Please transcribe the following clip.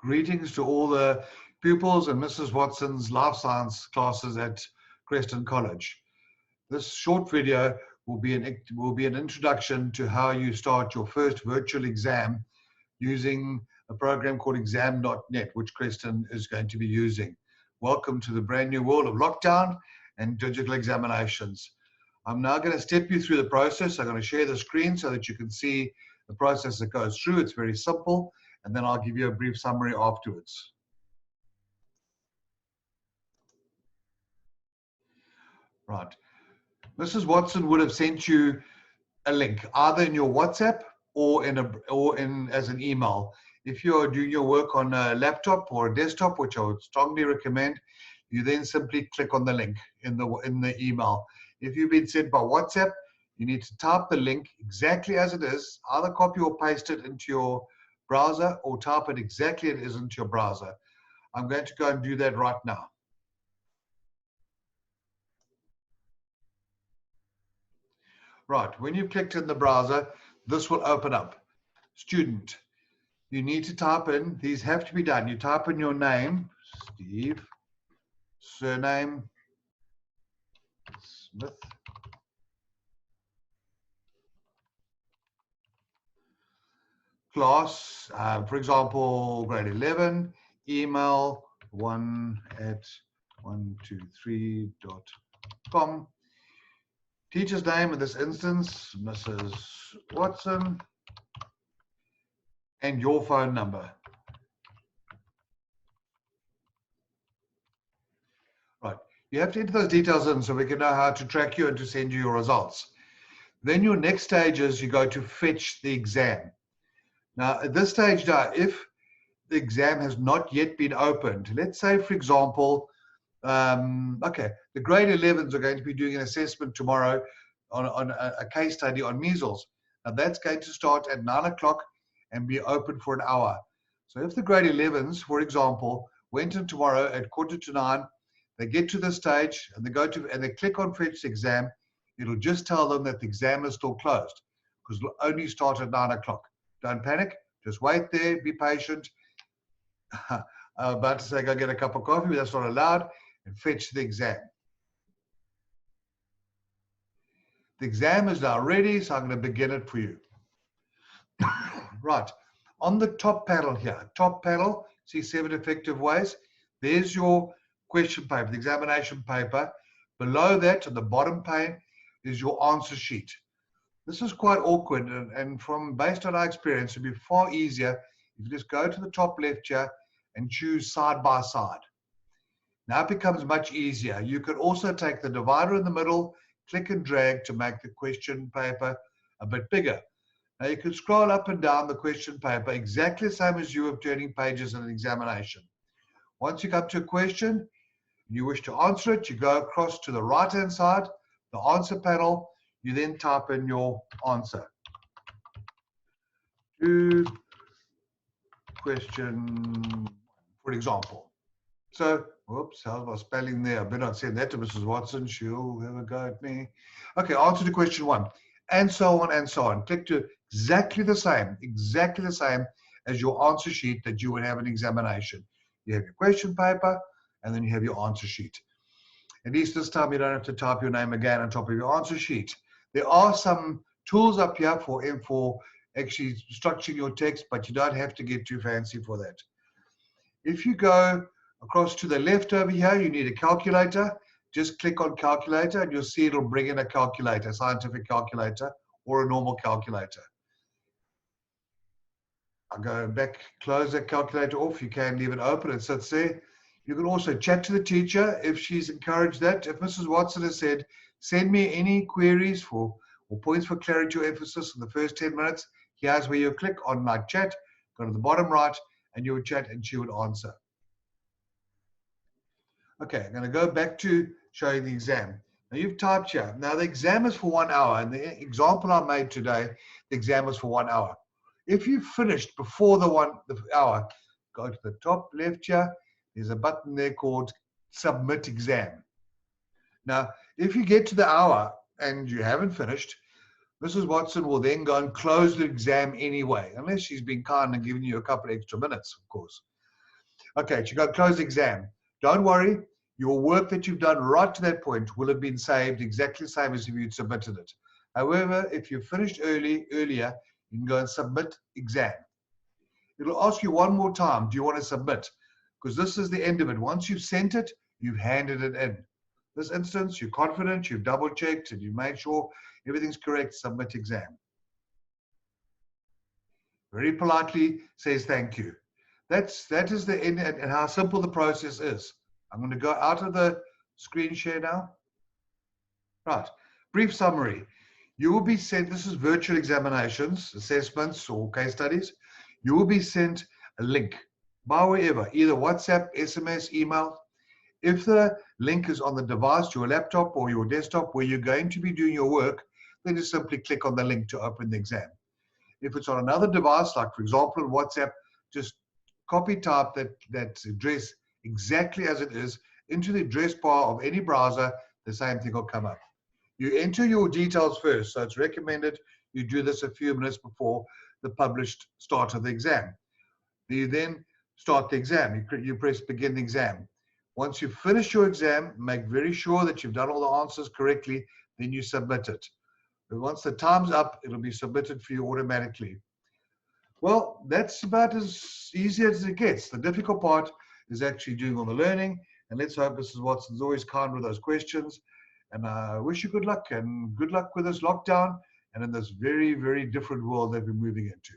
Greetings to all the pupils and Mrs. Watson's life science classes at Creston College. This short video will be an introduction to how you start your first virtual exam using a program called exam.net, which Creston is going to be using. Welcome to the brand new world of lockdown and digital examinations. I'm now going to step you through the process. I'm going to share the screen so that you can see the process that goes through. It's very simple, and then I'll give you a brief summary afterwards. Right. Mrs. Watson would have sent you a link either in your WhatsApp or as an email. If you're doing your work on a laptop or a desktop, which I would strongly recommend, you then simply click on the link in the email. If you've been sent by WhatsApp, you need to type the link exactly as it is, either copy or paste it into your browser or type it exactly as it is into your browser. I'm going to go and do that right now. Right, when you've clicked in the browser, this will open up. Student, you need to type in, these have to be done. You type in your name, Steve, surname, Smith, class, for example, grade 11, email 1@123.com. Teacher's name in this instance, Mrs. Watson, and your phone number. Right, you have to enter those details in so we can know how to track you and to send you your results. Then your next stage is you go to fetch the exam. Now, at this stage now, if the exam has not yet been opened, let's say, for example, the grade 11s are going to be doing an assessment tomorrow on a case study on measles. Now, that's going to start at 9 o'clock and be open for an hour. So if the grade 11s, for example, went in tomorrow at 8:45, they get to the stage and they click on fetch the exam, it'll just tell them that the exam is still closed because it'll only start at 9 o'clock. Don't panic, just wait there, be patient. I'm about to say go get a cup of coffee, but that's not allowed, and fetch the exam. The exam is now ready, so I'm going to begin it for you. Right, on the top panel here, see 7 effective ways. There's your question paper, the examination paper. Below that, on the bottom pane, is your answer sheet. This is quite awkward, and based on our experience, it'd be far easier if you just go to the top left here and choose side by side. Now it becomes much easier. You could also take the divider in the middle, click and drag to make the question paper a bit bigger. Now you can scroll up and down the question paper exactly the same as you were turning pages in an examination. Once you come to a question and you wish to answer it, you go across to the right-hand side, the answer panel. You then type in your answer to question, for example. So, whoops, how's my spelling there? I better not send that to Mrs. Watson. She'll have a go at me. Okay, answer to question 1, and so on and so on. Click to exactly the same as your answer sheet that you would have an examination. You have your question paper, and then you have your answer sheet. At least this time you don't have to type your name again on top of your answer sheet. There are some tools up here for actually structuring your text, but you don't have to get too fancy for that. If you go across to the left over here, you need a calculator. Just click on calculator and you'll see it'll bring in a calculator, scientific calculator or a normal calculator. I'll go back, close that calculator off. You can leave it open, it sits there. You can also chat to the teacher if she's encouraged that. If Mrs. Watson has said, send me any queries or points for clarity or emphasis in the first 10 minutes, here's where you click on my chat, go to the bottom right, and you would chat and she would answer. Okay, I'm going to go back to showing the exam. Now you've typed here. Now the exam is for 1 hour, and the example I made today, the exam is for 1 hour. If you've finished before the hour, go to the top left here. There's a button there called Submit Exam. Now, if you get to the hour and you haven't finished, Mrs. Watson will then go and close the exam anyway, unless she's been kind and given you a couple of extra minutes, of course. Okay, you got close the exam. Don't worry, your work that you've done right to that point will have been saved exactly the same as if you'd submitted it. However, if you finished earlier, you can go and submit exam. It'll ask you one more time, do you want to submit? Because this is the end of it. Once you've sent it, you've handed it in. This instance, you're confident, you've double checked, and you made sure everything's correct, submit exam. Very politely says thank you. That is the end and how simple the process is. I'm going to go out of the screen share now. Right, brief summary. You will be sent, this is virtual examinations, assessments, or case studies. You will be sent a link by wherever, either WhatsApp, SMS, email. If the link is on the device, your laptop or your desktop where you're going to be doing your work, then just simply click on the link to open the exam. If it's on another device, like for example WhatsApp, just copy type that address exactly as it is into the address bar of any browser, the same thing will come up. You enter your details first, so it's recommended you do this a few minutes before the published start of the exam. You then start the exam. You press begin the exam. Once you've finished your exam, make very sure that you've done all the answers correctly, then you submit it. But once the time's up, it'll be submitted for you automatically. Well, that's about as easy as it gets. The difficult part is actually doing all the learning, and let's hope Mrs. Watson's always kind with those questions. And I wish you good luck, and good luck with this lockdown and in this very, very different world that we're moving into.